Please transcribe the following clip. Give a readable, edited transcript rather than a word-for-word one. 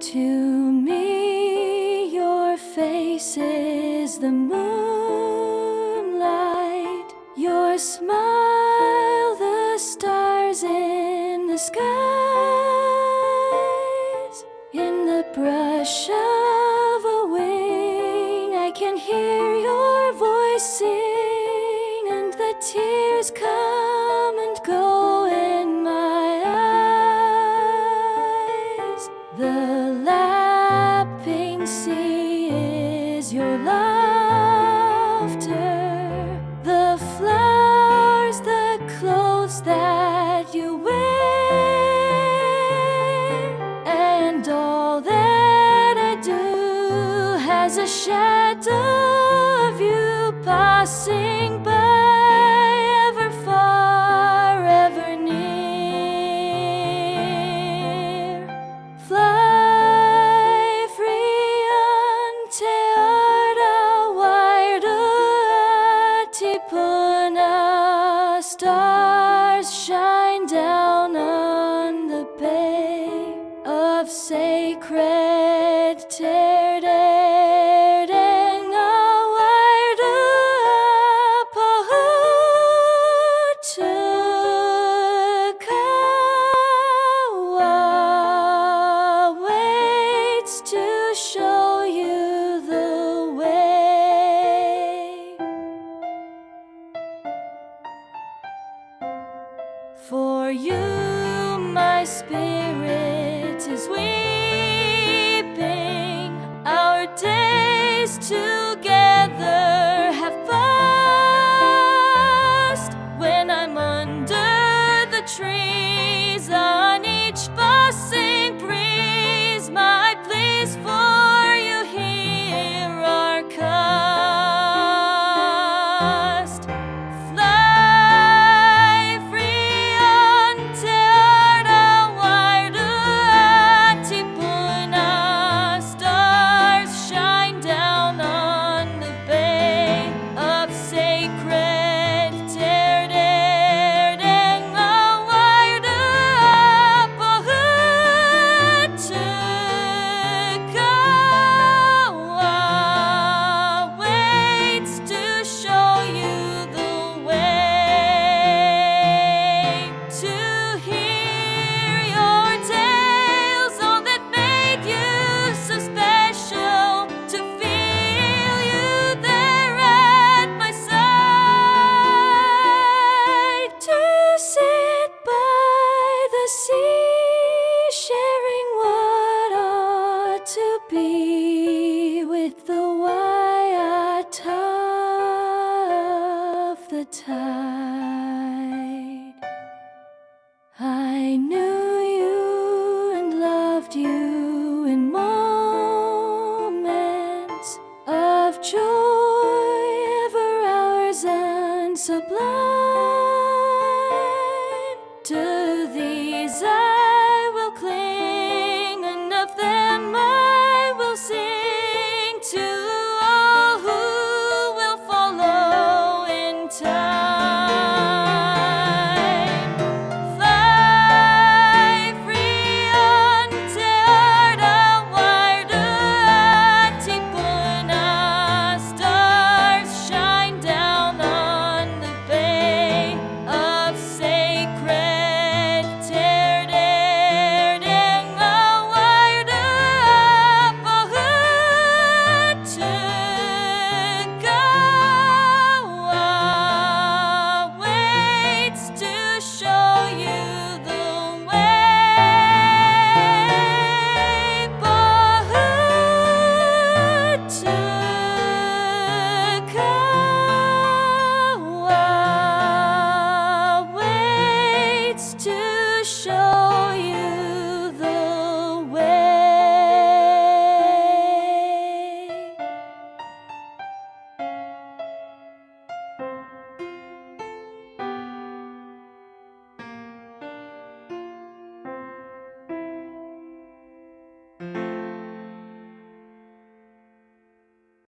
To me, your face is the moonlight, your smile, the stars in the skies. In the brush of a wing, I can hear your voice sing, and the tears come and go in my eyes. The lapping sea is your laughter, the flowers, the clothes that you wear, and all that I do has a shadow of you passing by, ever far, ever near. Fly free ante Ara Wairua tipuna. Stars shine down on the bay of sacred Te Rerenga Wairua. Pōhutukawa waits to show you the way. For you, my spirit is weeping. Our days together have passed. When I'm under the trees, on each passing breeze, my pleas for you here are cast. Fly free ante Ara Wairua tipuna. Stars shine down on the bay of sacred Te Rerenga Wairua. Pōhutukawa waits to show you the way. To hear your tales, all that made you so special. To feel you there at my side. To sit by the sea, sharing what ought to be with the waiata of the tide. I knew you and loved you in moments of joy, ever ours and sublime.